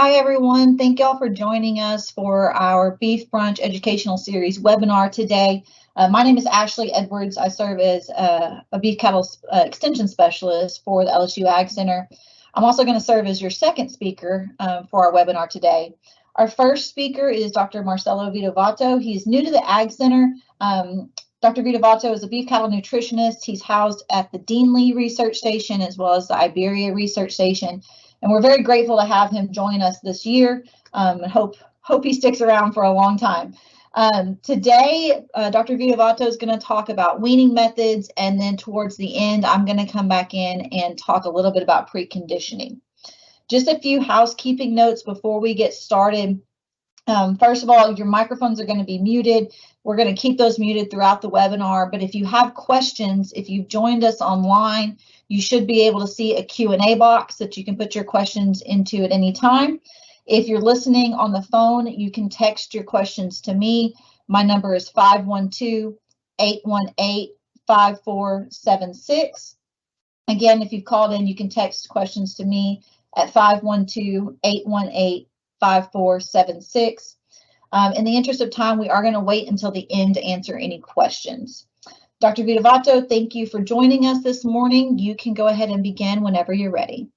Hi, everyone. Thank y'all for joining us for our Beef Brunch Educational Series webinar today. My name is Ashley Edwards. I serve as a beef cattle extension specialist for the LSU Ag Center. I'm also going to serve as your second speaker for our webinar today. Our first speaker is Dr. Marcelo Vedovatto. He's new to the Ag Center. Dr. Vedovatto is a beef cattle nutritionist. He's housed at the Deanley Research Station as well as the Iberia Research Station. And we're very grateful to have him join us this year and hope he sticks around for a long time. Today, Dr. Vedovatto is going to talk about weaning methods, and then towards the end, I'm going to come back in and talk a little bit about preconditioning. Just a few housekeeping notes before we get started. First of all, your microphones are going to be muted. We're going to keep those muted throughout the webinar, but if you have questions, if you've joined us online, you should be able to see a Q&A box that you can put your questions into at any time. If you're listening on the phone, you can text your questions to me. My number is 512-818-5476. Again, if you've called in, you can text questions to me at 512-818-5476. In the interest of time, we are going to wait until the end to answer any questions. Dr. Vedovatto, thank you for joining us this morning. You can go ahead and begin whenever you're ready.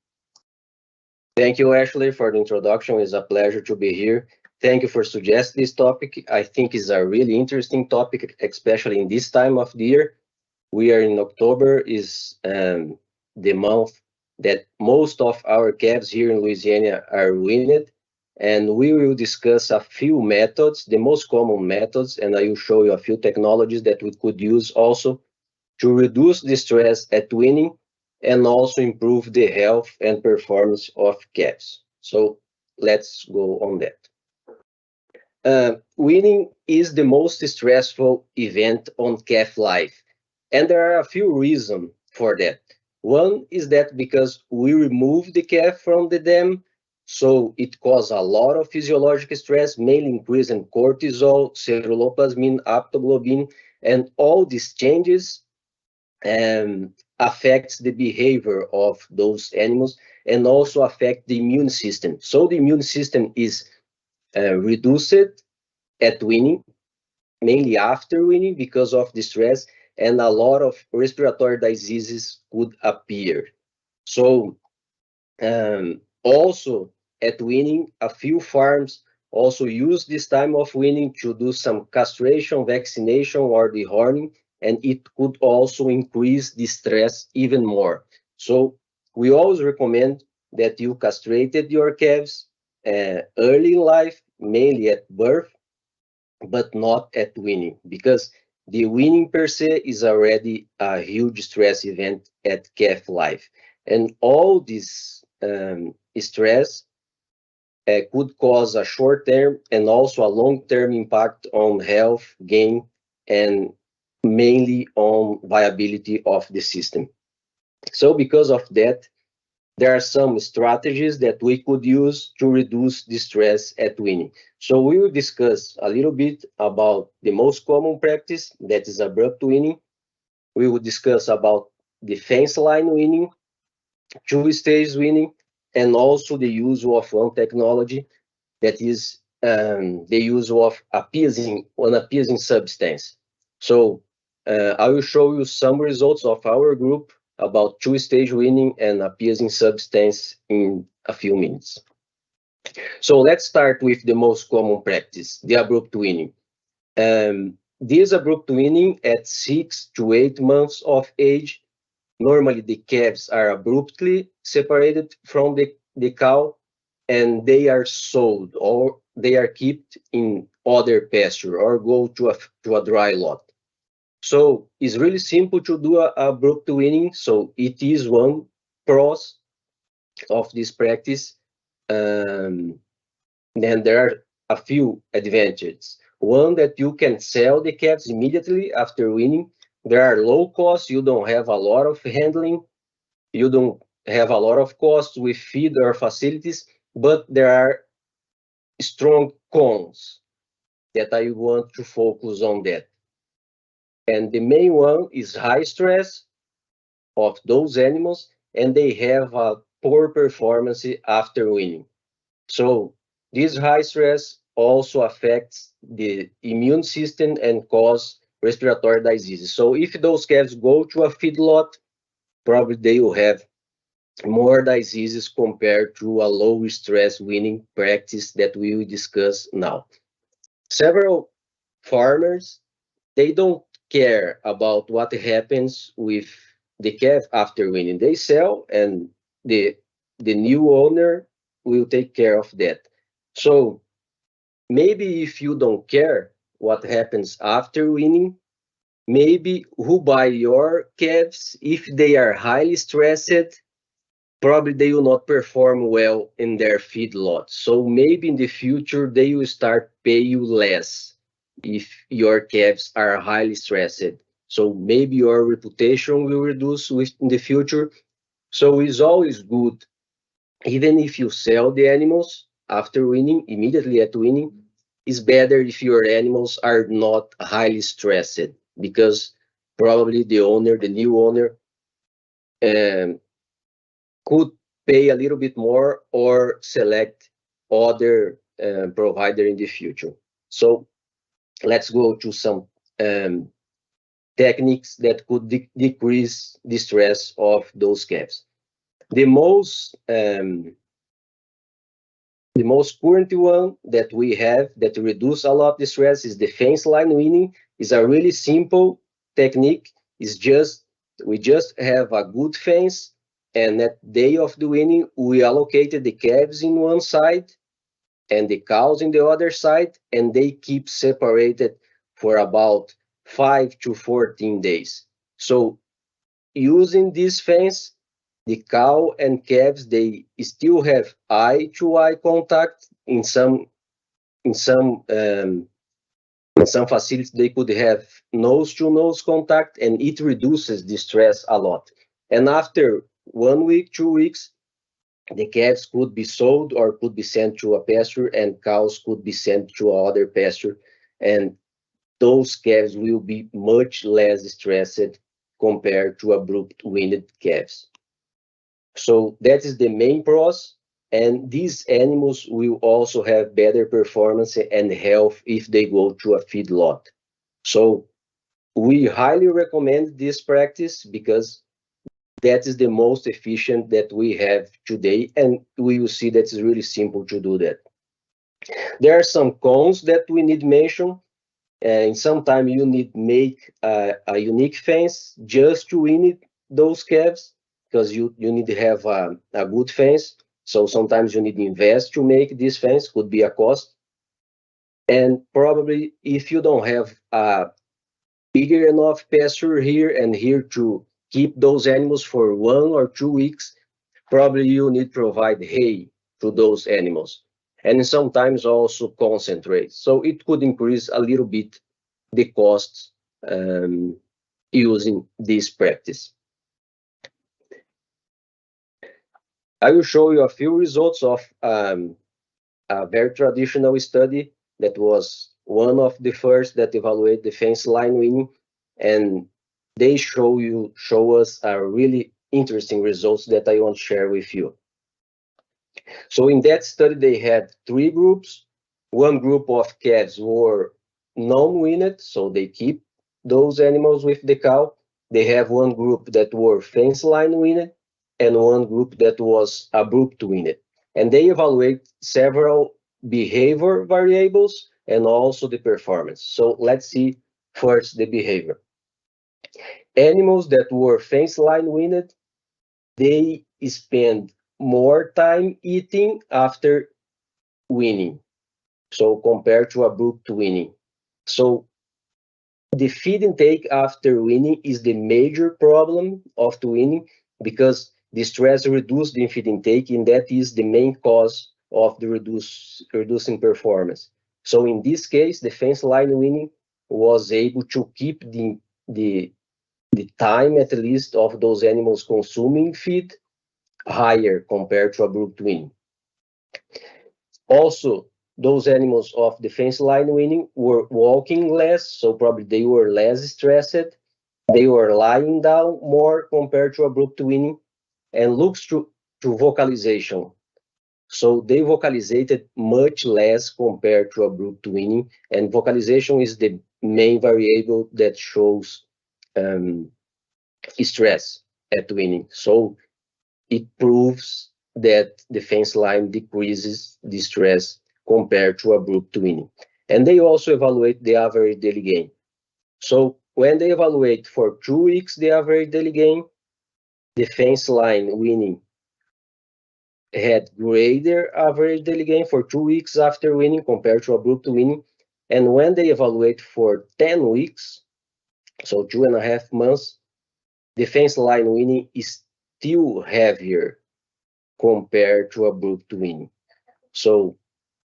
Thank you, Ashley, for the introduction. It's a pleasure to be here. Thank you for suggesting this topic. I think it's a really interesting topic, especially in this time of the year. We are in October, is the month that most of our calves here in Louisiana are weaned, and we will discuss a few methods, the most common methods, and I will show you a few technologies that we could use also to reduce the stress at weaning and also improve the health and performance of calves. So let's go on that. Weaning is the most stressful event on calf life, and there are a few reasons for that. One is that because we remove the calf from the dam, so it causes a lot of physiological stress, mainly increase in cortisol, ceruloplasmin, aptoglobin, and all these changes affects the behavior of those animals and also affect the immune system. So the immune system is reduced at weaning, mainly after weaning because of the stress, and a lot of respiratory diseases could appear. So also at weaning, a few farms also use this time of weaning to do some castration, vaccination, or dehorning, and it could also increase the stress even more. So we always recommend that you castrated your calves early in life, mainly at birth, but not at weaning, because the weaning per se is already a huge stress event at calf life. And all this stress could cause a short-term and also a long-term impact on health gain and mainly on viability of the system. So because of that, there are some strategies that we could use to reduce the stress at weaning. So we will discuss a little bit about the most common practice, that is abrupt weaning. We will discuss about the fence line weaning, two-stage weaning, and also the use of one technology that is the use of appeasing, an appeasing substance. So I will show you some results of our group about two-stage weaning and appeasing substance in a few minutes. So let's start with the most common practice, the abrupt weaning. This abrupt weaning at 6 to 8 months of age, normally the calves are abruptly separated from the cow, and they are sold or they are kept in other pasture or go to a dry lot. So it's really simple to do a abrupt weaning. So it is one pros of this practice. Then there are a few advantages. One, that you can sell the calves immediately after weaning. There are low costs. You don't have a lot of handling. You don't have a lot of costs with feed or facilities, but there are strong cons that I want to focus on that. And the main one is high stress of those animals, and they have a poor performance after weaning. So this high stress also affects the immune system and cause respiratory diseases. So if those calves go to a feedlot, probably they will have more diseases compared to a low stress weaning practice that we will discuss now. Several farmers, they don't care about what happens with the calf after weaning. They sell, and the new owner will take care of that. So maybe if you don't care what happens after weaning, maybe who buy your calves, if they are highly stressed, probably they will not perform well in their feedlot. So maybe in the future they will start pay you less if your calves are highly stressed. So maybe your reputation will reduce in the future. So it's always good, even if you sell the animals after weaning, immediately at weaning, it's better if your animals are not highly stressed, because probably the owner, the new owner, um, could pay a little bit more or select other provider in the future. So let's go to some um, techniques that could decrease the stress of those calves. The most the most current one that we have that reduce a lot the stress is the fence line weaning. Is a really simple technique. It's just we just have a good fence, and at day of the weaning we allocated the calves in one side and the cows in the other side, and they keep separated for about 5 to 14 days. So using this fence, the cow and calves, they still have eye to eye contact. In some in some facilities they could have nose to nose contact, and it reduces the stress a lot. And after 1 week, 2 weeks, the calves could be sold or could be sent to a pasture, and cows could be sent to other pasture, and those calves will be much less stressed compared to abrupt weaned calves. So that is the main pros, and these animals will also have better performance and health if they go to a feedlot. So we highly recommend this practice because that is the most efficient that we have today, and we will see that it's really simple to do that. There are some cons that we need mention, and sometimes you need make a unique fence just to win those calves, because you need to have a good fence. So sometimes you need to invest to make this fence, could be a cost. And probably if you don't have a bigger enough pasture here and here to keep those animals for 1 or 2 weeks, probably you need to provide hay to those animals, and sometimes also concentrate. So it could increase a little bit the costs using this practice. I will show you a few results of a very traditional study that was one of the first that evaluate the fence line weaning, and they show us a really interesting results that I want to share with you. So in that study, they had three groups. One group of calves were non-weaned, so they keep those animals with the cow. They have one group that were fence line weaned, and one group that was abrupt weaned. And they evaluate several behavior variables and also the performance. So let's see first the behavior. Animals that were fence line weaned, they spend more time eating after weaning, so compared to abrupt weaning. So the feed intake after weaning is the major problem of the weaning, because the stress reduces the feed intake, and that is the main cause of the reducing performance. So in this case, the fence line weaning was able to keep the the time at least of those animals consuming feed higher compared to abrupt weaning. Also, those animals of the fence line weaning were walking less, so probably they were less stressed. They were lying down more compared to abrupt weaning, and looks to vocalization. So they vocalizated much less compared to abrupt weaning, and vocalization is the main variable that shows stress at weaning. So it proves that the fence line decreases the stress compared to abrupt weaning. And they also evaluate the average daily gain. So when they evaluate for 2 weeks the average daily gain, the fence line weaning had greater average daily gain for 2 weeks after weaning compared to abrupt weaning. And when they evaluate for 10 weeks, so 2.5 months, the fence line weaning is still heavier compared to abrupt weaning. So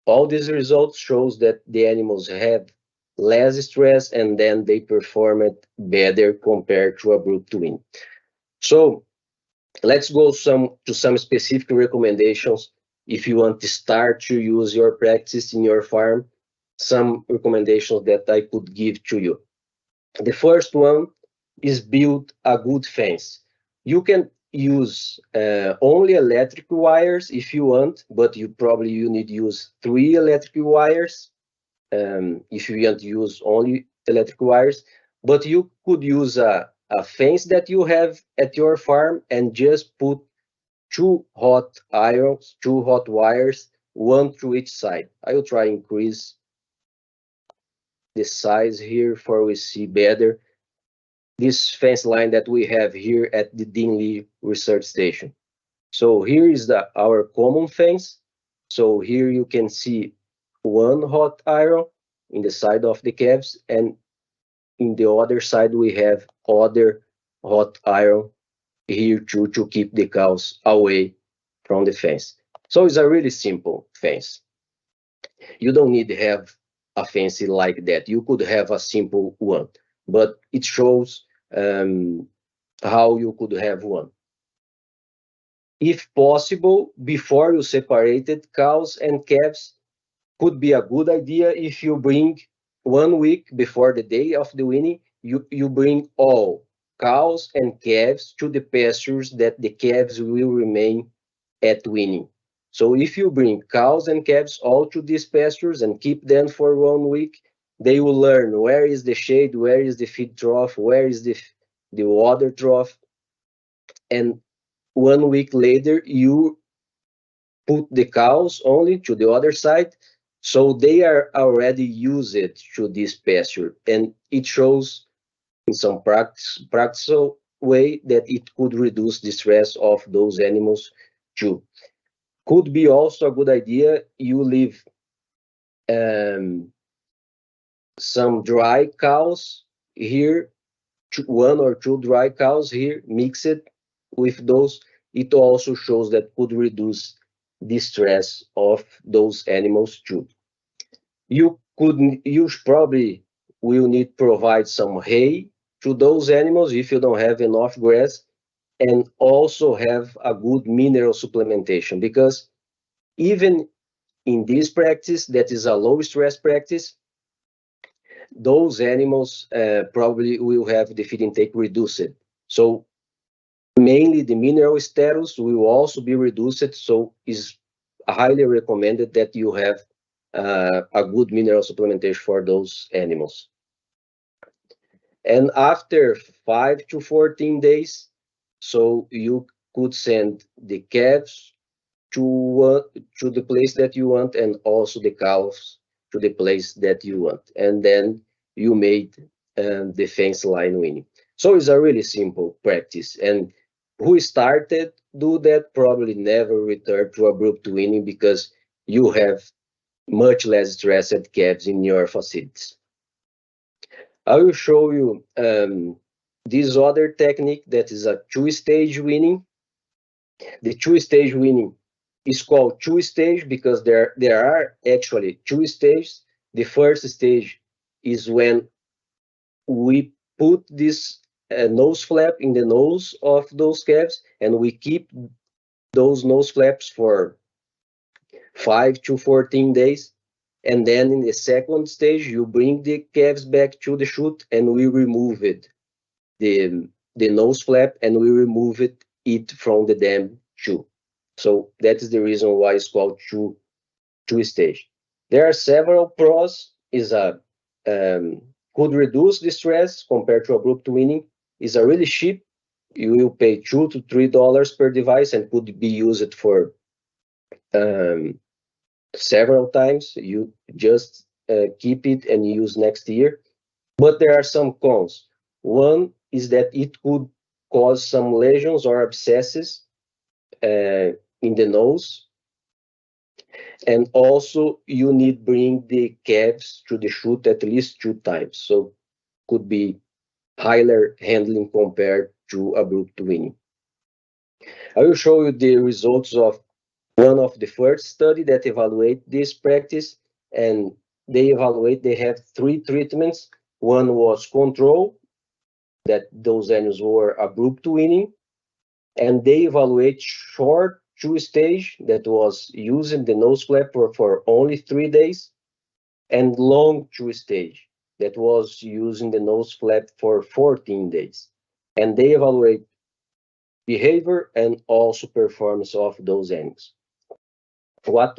all these results shows that the animals have less stress and then they perform it better compared to abrupt weaning. So let's go to some specific recommendations if you want to start to use your practice in your farm. Some recommendations that I could give to you. The first one is build a good fence. You can use only electric wires if you want, but you need to use 3 electric wires if you want to use only electric wires. But you could use a fence that you have at your farm and just put 2 hot irons, 2 hot wires, one to each side. I will try increase the size here for we see better this fence line that we have here at the Dingley Research Station. So here is our common fence. So here you can see one hot iron in the side of the calves, and in the other side we have other hot iron here to keep the cows away from the fence. So it's a really simple fence. You don't need to have a fence like that. You could have a simple one, but it shows how you could have one. If possible, before you separated cows and calves, could be a good idea if you bring 1 week before the day of the weaning, you bring all cows and calves to the pastures that the calves will remain at weaning. So if you bring cows and calves all to these pastures and keep them for 1 week, they will learn where is the shade, where is the feed trough, where is the water trough, and 1 week later you put the cows only to the other side, so they are already used to this pasture, and it shows in some practical way that it could reduce the stress of those animals too. Could be also a good idea you leave some dry cows here, 1 or 2 dry cows here, mix it with those. It also shows that could reduce the stress of those animals too. You probably will need to provide some hay to those animals if you don't have enough grass, and also have a good mineral supplementation, because even in this practice that is a low stress practice, those animals probably will have the feed intake reduced. So mainly the mineral status will also be reduced, so it's highly recommended that you have a good mineral supplementation for those animals. And after 5 to 14 days, so you could send the calves to the place that you want, and also the cows to the place that you want. And then you made the fence line weaning. So it's a really simple practice. And who started do that probably never return to abrupt weaning, because you have much less stressed calves in your facilities. I will show you this other technique that is a 2-stage weaning. The 2-stage weaning is called 2-stage because there are actually 2 stages. The first stage is when we put this nose flap in the nose of those calves, and we keep those nose flaps for 5 to 14 days. And then in the second stage, you bring the calves back to the chute, and we remove it, the nose flap, and we remove it from the dam too. So that is the reason why it's called two-stage. There are several pros. Is a could reduce the stress compared to abrupt weaning. Is a really cheap. You will pay $2 to $3 per device and could be used for several times. You just keep it and use next year. But there are some cons. One is that it could cause some lesions or abscesses in the nose. And also you need bring the calves to the chute at least 2 times. So could be higher handling compared to abrupt weaning. I will show you the results of one of the first study that evaluate this practice, and they have 3 treatments. One was control, that those animals were abrupt weaning, and they evaluate short two-stage that was using the nose flap for only 3 days, and long two-stage that was using the nose flap for 14 days. And they evaluate behavior and also performance of those animals. What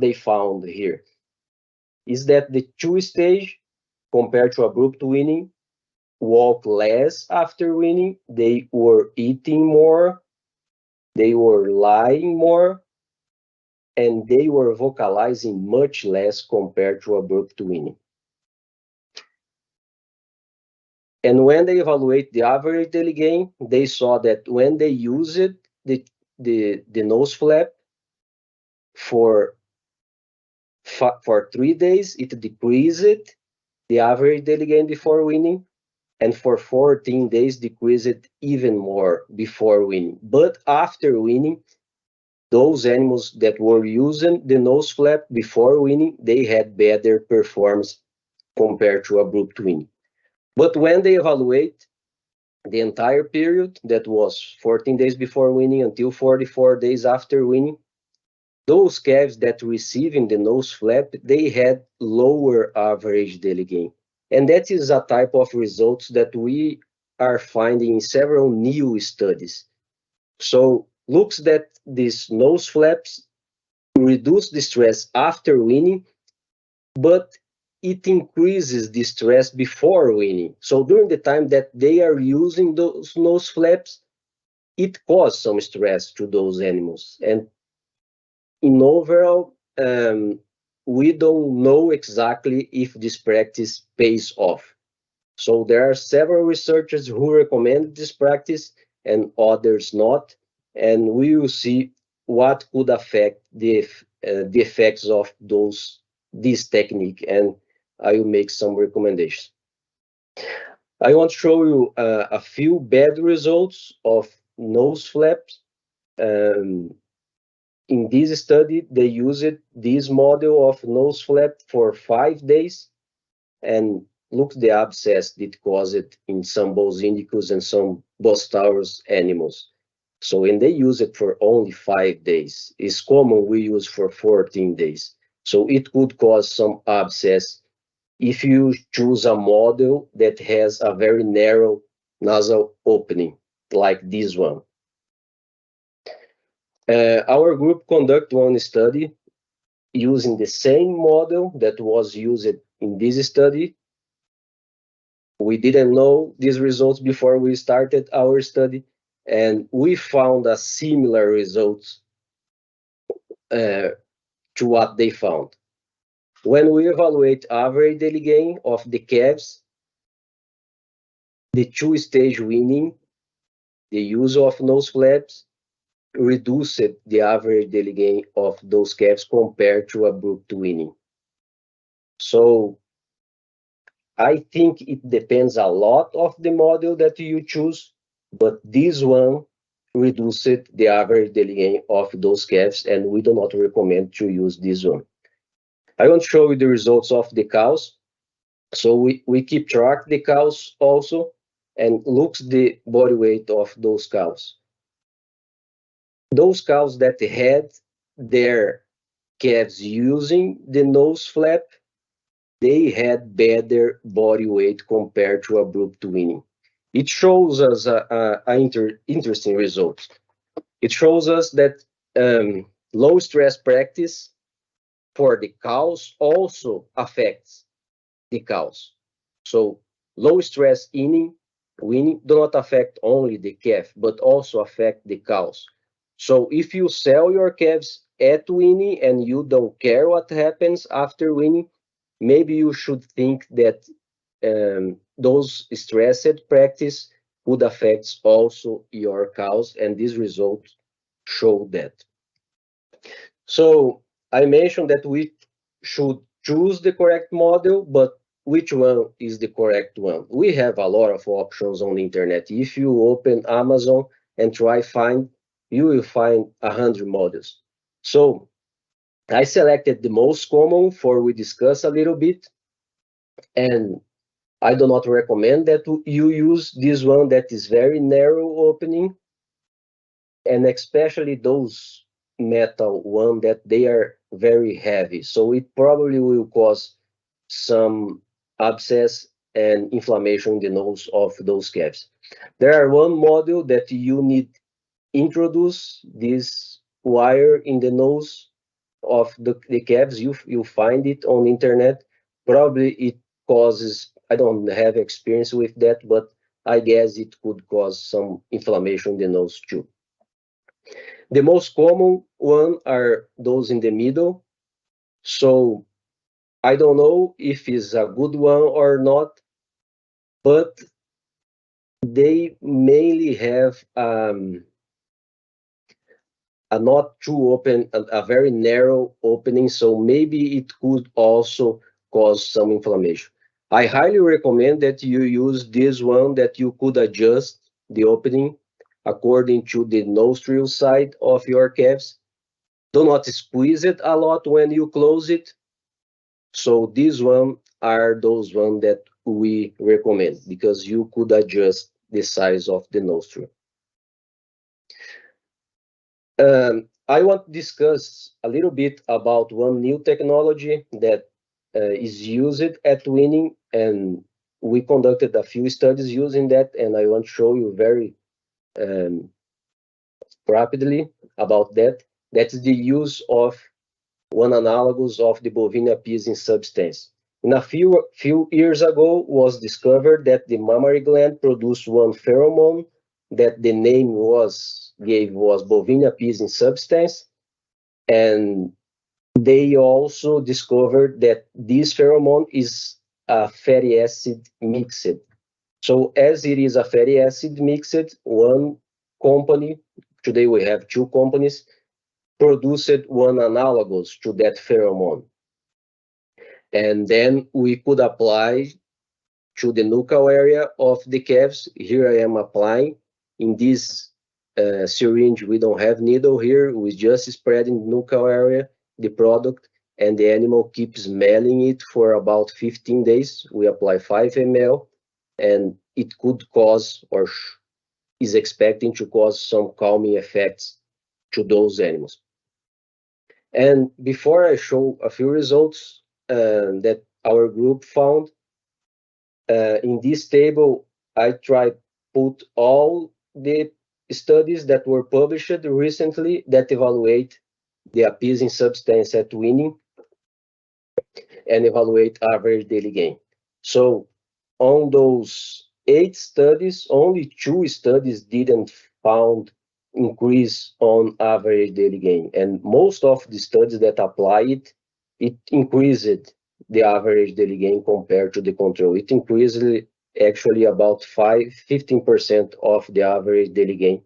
they found here is that the two-stage compared to abrupt weaning walk less after weaning. They were eating more, they were lying more, and they were vocalizing much less compared to abrupt weaning. And when they evaluate the average daily gain, they saw that when they used the nose flap for 3 days, it decreased the average daily gain before weaning, and for 14 days decreased even more before weaning. But after weaning, those animals that were using the nose flap before weaning, they had better performance compared to abrupt weaning. But when they evaluate the entire period, that was 14 days before weaning until 44 days after weaning, those calves that receiving the nose flap, they had lower average daily gain. And that is a type of results that we are finding in several new studies. So looks that these nose flaps reduce the stress after weaning, but it increases the stress before weaning. So during the time that they are using those nose flaps, it causes some stress to those animals. And in overall, we don't know exactly if this practice pays off. So there are several researchers who recommend this practice and others not, and we will see what could affect the effects of this technique, and I will make some recommendations. I want to show you a few bad results of nose flaps. In this study, they used this model of nose flap for 5 days, and look the abscess that caused in some Bos indicus and some Bos taurus animals. So when they use it for only 5 days, it's common we use for 14 days. So it could cause some abscess if you choose a model that has a very narrow nasal opening, like this one. Our group conducted one study using the same model that was used in this study. We didn't know these results before we started our study, and we found a similar results to what they found. When we evaluate average daily gain of the calves, the two-stage weaning, the use of nose flaps, reduced the average daily gain of those calves compared to abrupt weaning. So I think it depends a lot of the model that you choose, but this one reduced the average daily gain of those calves, and we do not recommend to use this one. I want to show you the results of the cows. So we keep track the cows also, and looks the body weight of those cows. Those cows that had their calves using the nose flap, they had better body weight compared to abrupt weaning. It shows us interesting result. It shows us that Low stress practice for the cows also affects the cows. So low stress weaning do not affect only the calf, but also affect the cows. So if you sell your calves at weaning and you don't care what happens after weaning, maybe you should think that those stressed practice would affect also your cows, and these results show that. So I mentioned that we should choose the correct model, but which one is the correct one? We have a lot of options on the internet. If you open Amazon and try find, you will find 100 models. So I selected the most common for we discuss a little bit, and I do not recommend that you use this one that is very narrow opening, and especially those metal one that they are very heavy. So it probably will cause some abscess and inflammation in the nose of those calves. There are one model that you need introduce this wire in the nose of the calves. You find it on the internet. Probably it causes, I don't have experience with that, but I guess it could cause some inflammation in the nose too. The most common one are those in the middle. So I don't know if it's a good one or not, but they mainly have a not too open, a very narrow opening. So maybe it could also cause some inflammation. I highly recommend that you use this one that you could adjust the opening according to the nostril side of your calves. Do not squeeze it a lot when you close it. So these one are those one that we recommend because you could adjust the size of the nostril. I want to discuss a little bit about one new technology that is used at Weaning, and we conducted a few studies using that, and I want to show you very um, rapidly about that. That's the use of one analogous of the bovine appeasing substance. In a few years ago, was discovered that the mammary gland produced one pheromone that the name was bovine appeasing substance, and they also discovered that this pheromone is a fatty acid mixed. So as it is a fatty acid mixed, one company, today we have two companies, produced one analogous to that pheromone. And then we could apply to the nuchal area of the calves. Here I am applying. In this syringe, we don't have needle here. We just spread in the nuchal area the product, and the animal keeps smelling it for about 15 days. We apply 5 ml, and it could cause or is expecting to cause some calming effects to those animals. And before I show a few results that our group found, in this table, I tried put all the studies that were published recently that evaluate the appeasing substance at weaning and evaluate average daily gain. So on those 8 studies, only 2 studies didn't found increase on average daily gain. And most of the studies that apply it increased the average daily gain compared to the control. It increased actually about 15% of the average daily gain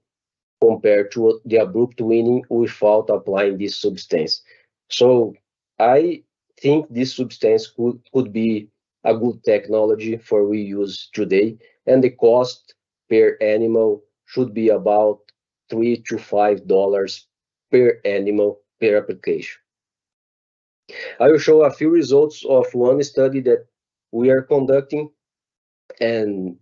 compared to the abrupt weaning without applying this substance. So I think this substance could be a good technology for we use today, and the cost per animal should be about $3 to $5 per animal per application. I will show a few results of one study that we are conducting and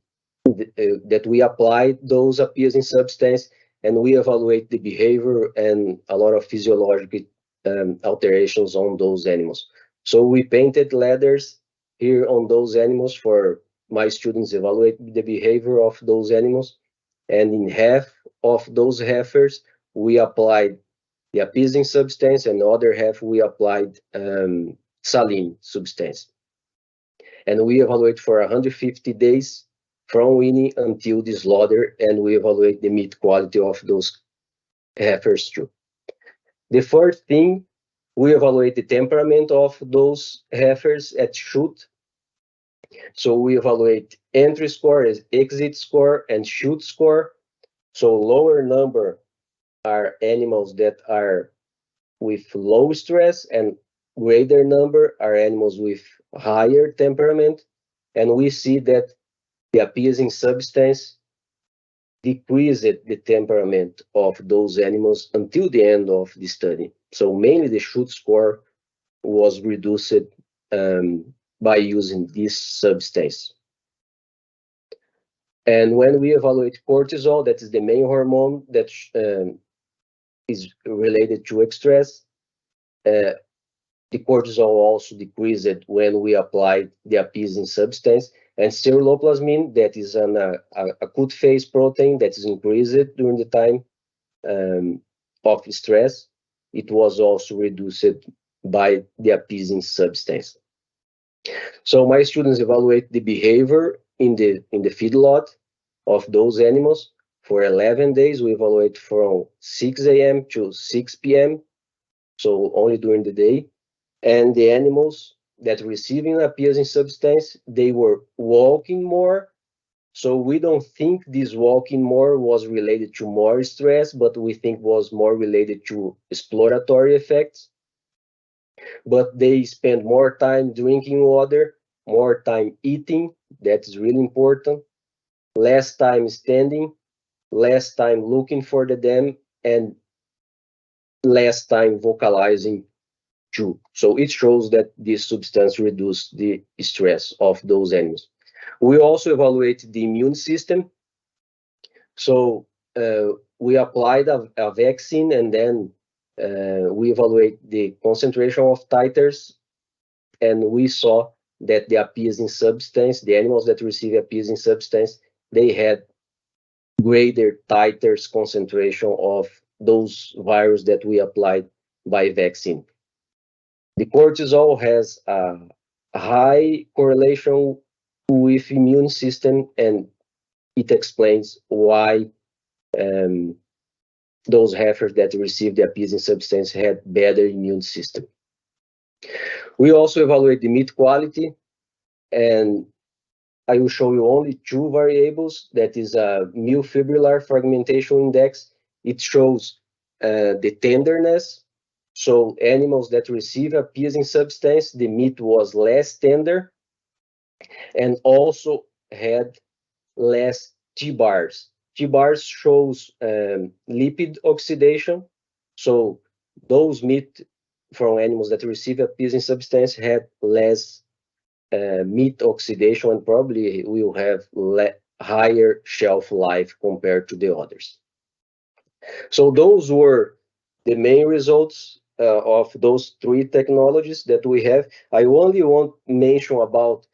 that we applied those appeasing substance, and we evaluate the behavior and a lot of physiological alterations on those animals. So we painted ladders here on those animals for my students evaluate the behavior of those animals, and in half of those heifers we applied the appeasing substance, and the other half we applied saline substance. And we evaluate for 150 days from weaning until the slaughter, and we evaluate the meat quality of those heifers too. The first thing, we evaluate the temperament of those heifers at shoot. So we evaluate entry score, exit score, and shoot score. So lower number are animals that are with low stress, and greater number are animals with higher temperament. And we see that the appeasing substance decreased the temperament of those animals until the end of the study. So mainly the shoot score was reduced by using this substance. And when we evaluate cortisol, that is the main hormone that is related to stress, the cortisol also decreased when we applied the appeasing substance. And ceruloplasmin, that is an acute phase protein that is increased during the time of stress, it was also reduced by the appeasing substance. So my students evaluate the behavior in the feedlot of those animals. For 11 days, we evaluate from 6 a.m. to 6 p.m., so only during the day. And the animals that receiving appeasing substance, they were walking more. So we don't think this walking more was related to more stress, but we think was more related to exploratory effects. But they spend more time drinking water, more time eating, that's really important, less time standing, less time looking for the dam, and less time vocalizing too. So it shows that this substance reduced the stress of those animals. We also evaluate the immune system. So we applied a vaccine, and then we evaluate the concentration of titers, and we saw that the appeasing substance, the animals that receive appeasing substance, they had greater titers concentration of those virus that we applied by vaccine. The cortisol has a high correlation with immune system, and it explains why those heifers that received the appeasing substance had better immune system. We also evaluate the meat quality, and I will show you only two variables. That is a myofibrillar fragmentation index. It shows the tenderness. So animals that receive appeasing substance, the meat was less tender and also had less T-bars. T-bars shows lipid oxidation. So those meat from animals that receive appeasing substance had less meat oxidation, and probably will have higher shelf life compared to the others. So those were the main results of those three technologies that we have. I only want to mention about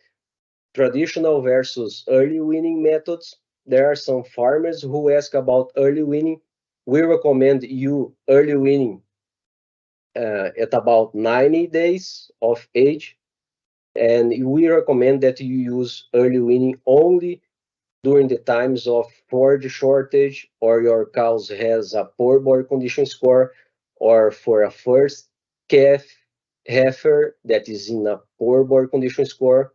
traditional versus early weaning methods. There are some farmers who ask about early weaning. We recommend you early weaning at about 90 days of age, and we recommend that you use early weaning only during the times of forage shortage, or your cows has a poor body condition score, or for a first calf heifer that is in a poor body condition score.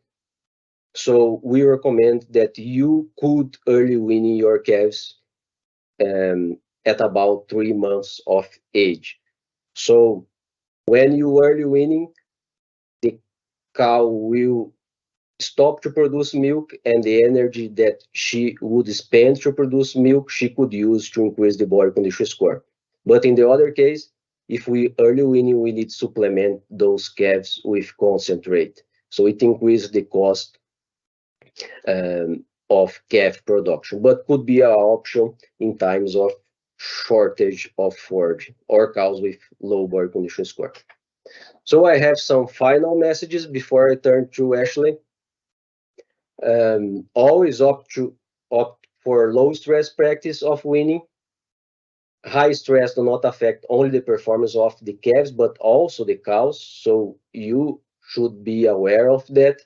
So we recommend that you could early wean your calves at about 3 months of age. So when you early weaning, the cow will stop to produce milk, and the energy that she would spend to produce milk, she could use to increase the body condition score. But in the other case, if we early weaning, we need to supplement those calves with concentrate. So it increases the cost of calf production, but could be an option in times of shortage of forage or cows with low body condition score. So I have some final messages before I turn to Ashley. Always opt for low stress practice of weaning. high stress do not affect only the performance of the calves, but also the cows. So you should be aware of that.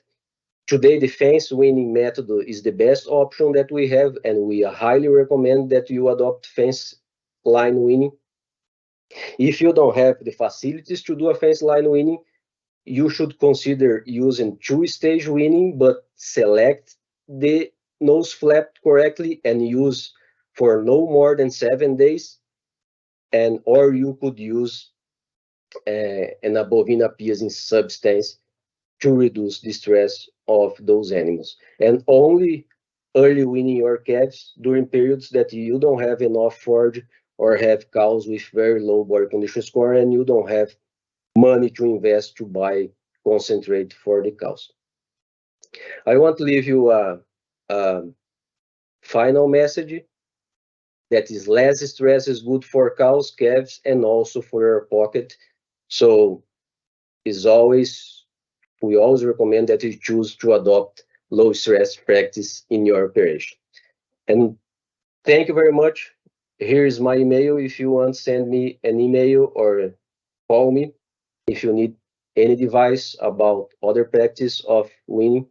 Today, the fence weaning method is the best option that we have, and we highly recommend that you adopt fence line weaning. If you don't have the facilities to do a fence line weaning, you should consider using two-stage weaning, but select the nose flap correctly and use for no more than 7 days. And or you could use an bovine appeasing substance to reduce the stress of those animals. And only early weaning your calves during periods that you don't have enough forage or have cows with very low body condition score and you don't have money to invest to buy concentrate for the cows. I want to leave you a final message that is less stress is good for cows, calves, and also for your pocket. So is always we always recommend that you choose to adopt low stress practice in your operation. And thank you very much. Here is my email if you want to send me an email or call me if you need any advice about other practice of weaning.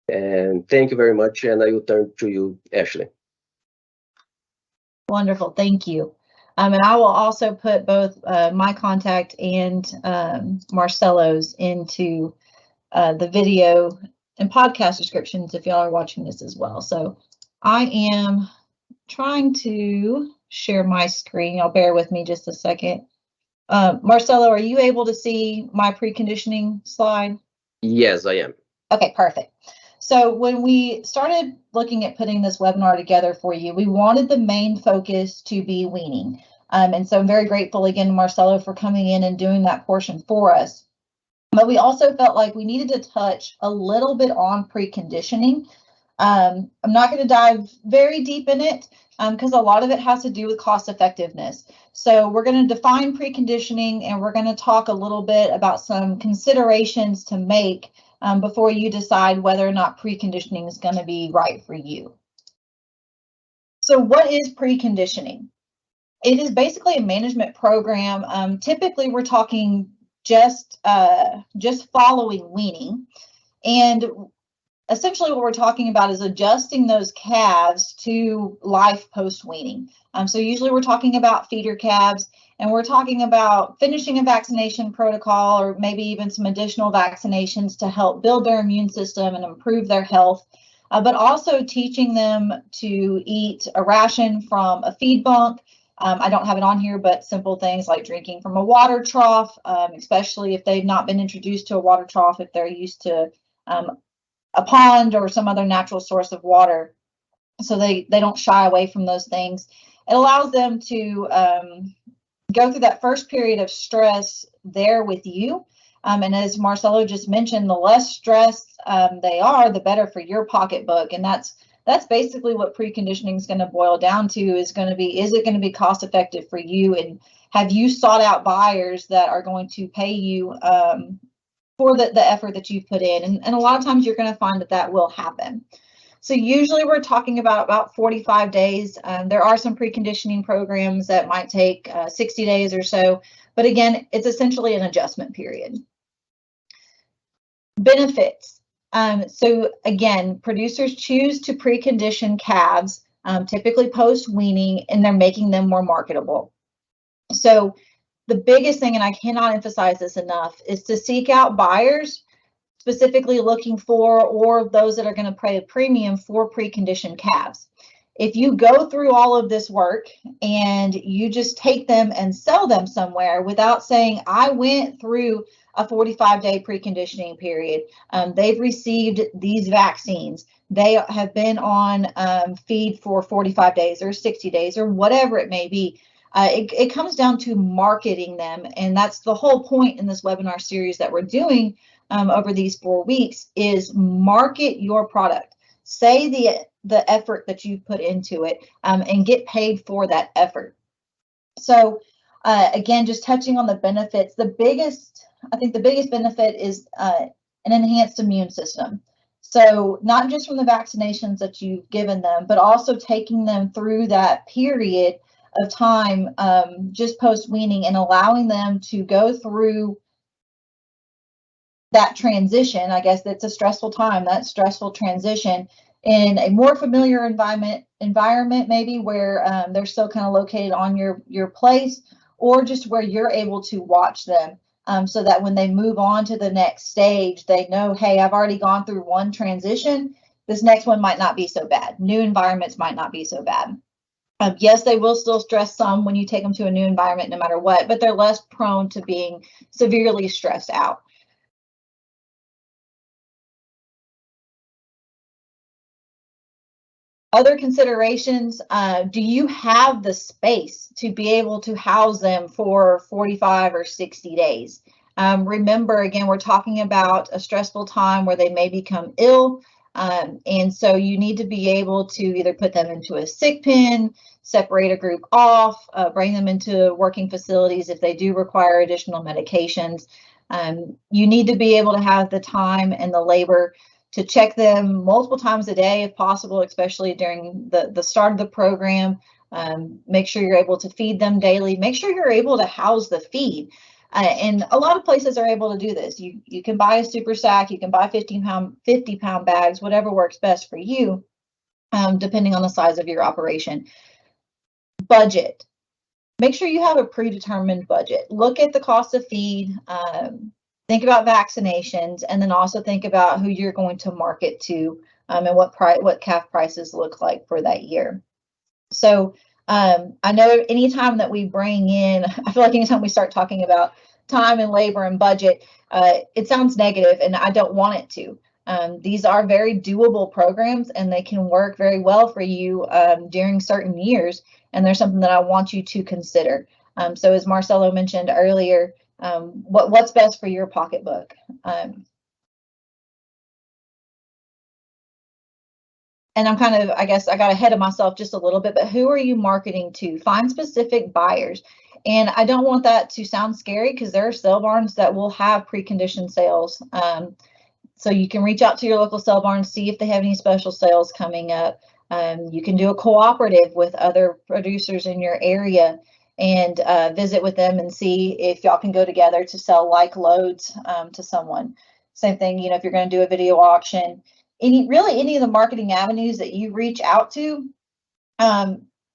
And thank you very much. And I will turn to you, Ashley. Wonderful, thank you. And I will also put both my contact and Marcelo's into the video and podcast descriptions if y'all are watching this as well. So I am trying to share my screen. Y'all bear with me just a second. Marcelo, are you able to see my preconditioning slide? Yes, I am. Okay, perfect. So when we started looking at putting this webinar together for you, we wanted the main focus to be weaning. And so I'm very grateful again, Marcelo, for coming in and doing that portion for us. But we also felt like we needed to touch a little bit on preconditioning. I'm not going to dive very deep in it because a lot of it has to do with cost effectiveness. So we're going to define preconditioning and we're going to talk a little bit about some considerations to make before you decide whether or not preconditioning is going to be right for you. So what is preconditioning? It is basically a management program. Typically, we're talking just following weaning, and essentially what we're talking about is adjusting those calves to life post weaning. So usually we're talking about feeder calves, and we're talking about finishing a vaccination protocol or maybe even some additional vaccinations to help build their immune system and improve their health, but also teaching them to eat a ration from a feed bunk. I don't have it on here, but simple things like drinking from a water trough, especially if they've not been introduced to a water trough, if they're used to a pond or some other natural source of water. So they don't shy away from those things. It allows them to go through that first period of stress there with you. And as Marcelo just mentioned, the less stressed they are, the better for your pocketbook. And that's basically what preconditioning is going to boil down to, is going to be, is it going to be cost effective for you? And have you sought out buyers that are going to pay you for the effort that you've put in? And a lot of times you're going to find that will happen. So usually we're talking about 45 days. There are some preconditioning programs that might take 60 days or so. But again, it's essentially an adjustment period. Benefits. So again, producers choose to precondition calves, typically post-weaning, and they're making them more marketable. So the biggest thing, and I cannot emphasize this enough, is to seek out buyers specifically looking for, or those that are going to pay a premium for preconditioned calves. If you go through all of this work and you just take them and sell them somewhere without saying, I went through a 45-day preconditioning period, they've received these vaccines, they have been on feed for 45 days or 60 days or whatever it may be, it comes down to marketing them. And that's the whole point in this webinar series that we're doing over these 4 weeks, is market your product. Say the effort that you put into it and get paid for that effort. So again, just touching on the benefits, I think the biggest benefit is an enhanced immune system. So not just from the vaccinations that you've given them, but also taking them through that period of time just post-weaning and allowing them to go through that transition. I guess that's a stressful time, that stressful transition in a more familiar environment maybe where they're still kind of located on your place, or just where you're able to watch them so that when they move on to the next stage, they know, hey, I've already gone through one transition. This next one might not be so bad. New environments might not be so bad. Yes, they will still stress some when you take them to a new environment no matter what, but they're less prone to being severely stressed out. Other considerations, do you have the space to be able to house them for 45 or 60 days? Remember, again, we're talking about a stressful time where they may become ill. And so you need to be able to either put them into a sick pen, separate a group off, bring them into working facilities if they do require additional medications. You need to be able to have the time and the labor to check them multiple times a day if possible, especially during the start of the program. Make sure you're able to feed them daily. Make sure you're able to house the feed. And a lot of places are able to do this. You can buy a super sack, you can buy 50-pound bags, whatever works best for you, depending on the size of your operation. Budget. Make sure you have a predetermined budget. Look at the cost of feed. Think about vaccinations, and then also think about who you're going to market to and what calf prices look like for that year. So I know anytime that we bring in, I feel like anytime we start talking about time and labor and budget, it sounds negative, and I don't want it to. These are very doable programs, and they can work very well for you during certain years, and there's something that I want you to consider. So as Marcelo mentioned earlier, what's best for your pocketbook? And I'm kind of, I guess I got ahead of myself just a little bit, but who are you marketing to? Find specific buyers. And I don't want that to sound scary, because there are sale barns that will have preconditioned sales. So you can reach out to your local sale barn, see if they have any special sales coming up. You can do a cooperative with other producers in your area and visit with them and see if y'all can go together to sell like loads to someone. Same thing, if you're going to do a video auction, any of the marketing avenues that you reach out to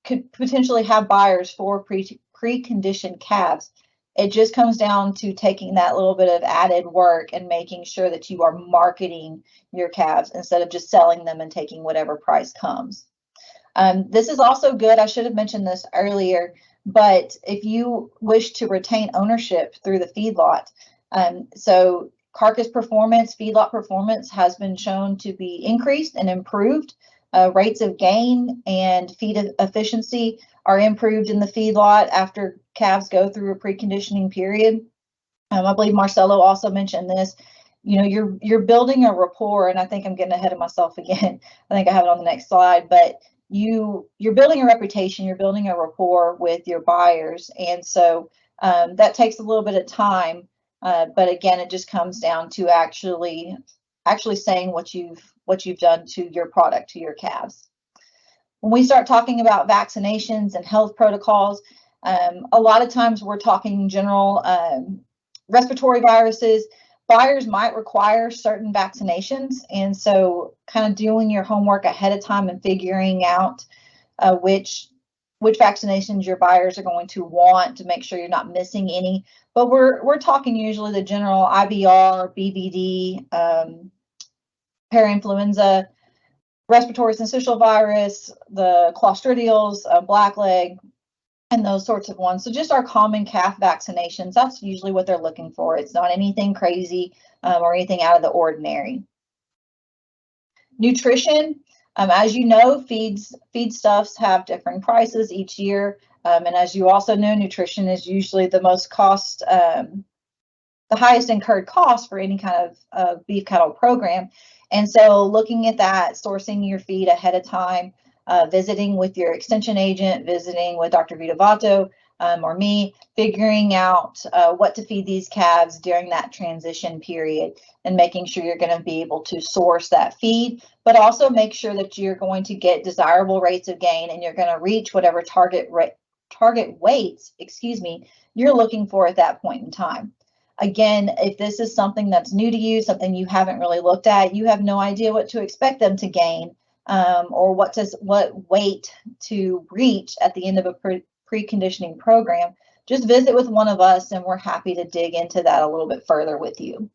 could potentially have buyers for preconditioned calves. It just comes down to taking that little bit of added work and making sure that you are marketing your calves instead of just selling them and taking whatever price comes. This is also good. I should have mentioned this earlier, but if you wish to retain ownership through the feedlot, so carcass performance, feedlot performance has been shown to be increased and improved. Rates of gain and feed efficiency are improved in the feedlot after calves go through a preconditioning period. I believe Marcelo also mentioned this. You're building a rapport, and I think I'm getting ahead of myself again. I think I have it on the next slide, but you're building a reputation, you're building a rapport with your buyers, and so that takes a little bit of time. But again, it just comes down to actually saying what you've done to your product, to your calves. When we start talking about vaccinations and health protocols, a lot of times we're talking general respiratory viruses. Buyers might require certain vaccinations, and so kind of doing your homework ahead of time and figuring out which vaccinations your buyers are going to want to make sure you're not missing any. But we're talking usually the general IBR, BVD, parainfluenza, respiratory syncytial virus, the clostridials, blackleg, and those sorts of ones. So just our common calf vaccinations, that's usually what they're looking for. It's not anything crazy or anything out of the ordinary. Nutrition, as you know, feedstuffs have different prices each year. And as you also know, nutrition is usually the most the highest incurred cost for any kind of beef cattle program. And so looking at that, sourcing your feed ahead of time, visiting with your extension agent, visiting with Dr. Vedovatto or me, figuring out what to feed these calves during that transition period, and making sure you're going to be able to source that feed, but also make sure that you're going to get desirable rates of gain and you're going to reach whatever target weights, you're looking for at that point in time. Again, if this is something that's new to you, something you haven't really looked at, you have no idea what to expect them to gain, or what weight to reach at the end of a preconditioning program, just visit with one of us and we're happy to dig into that a little bit further with you.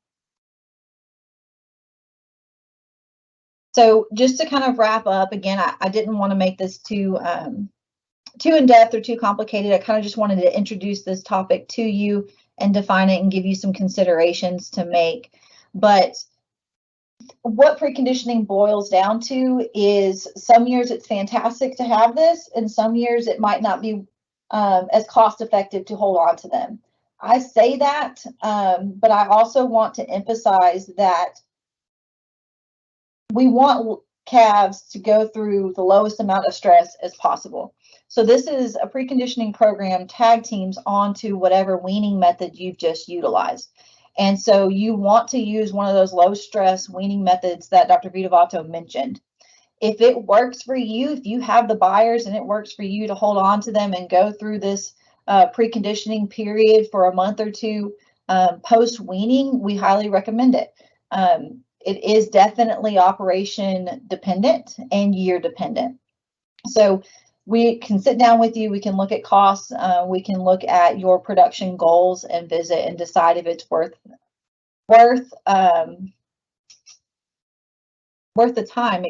So just to kind of wrap up, again, I didn't want to make this too in-depth or too complicated. I kind of just wanted to introduce this topic to you and define it and give you some considerations to make. But what preconditioning boils down to is some years it's fantastic to have this, and some years it might not be as cost effective to hold on to them. I say that, but I also want to emphasize that we want calves to go through the lowest amount of stress as possible. So this is a preconditioning program tag teams onto whatever weaning method you've just utilized. And so you want to use one of those low stress weaning methods that Dr. Vedovatto mentioned. If it works for you, if you have the buyers and it works for you to hold on to them and go through this preconditioning period for a month or two post weaning, we highly recommend it. It is definitely operation dependent and year dependent. So we can sit down with you, we can look at costs, we can look at your production goals and visit and decide if it's worth the time,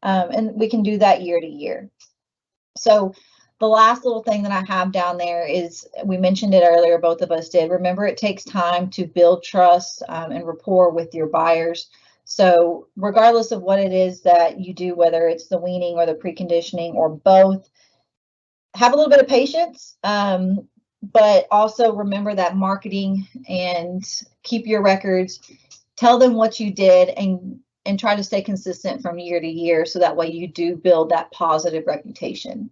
and we can do that year to year. So the last little thing that I have down there is, we mentioned it earlier, both of us did. Remember, it takes time to build trust and rapport with your buyers. So regardless of what it is that you do, whether it's the weaning or the preconditioning or both, have a little bit of patience, but also remember that marketing and keep your records. Tell them what you did and try to stay consistent from year to year, so that way you do build that positive reputation.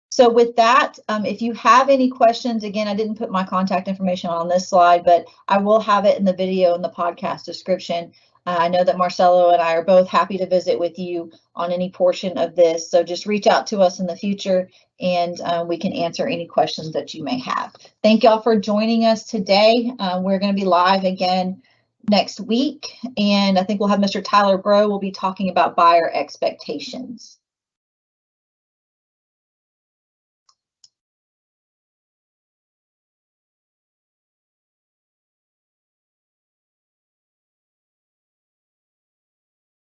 So with that, if you have any questions, again, I didn't put my contact information on this slide, but I will have it in the video in the podcast description. I know that Marcelo and I are both happy to visit with you on any portion of this. So just reach out to us in the future and we can answer any questions that you may have. Thank y'all for joining us today. We're going to be live again next week, and I think we'll have Mr. Tyler Bro will be talking about buyer expectations.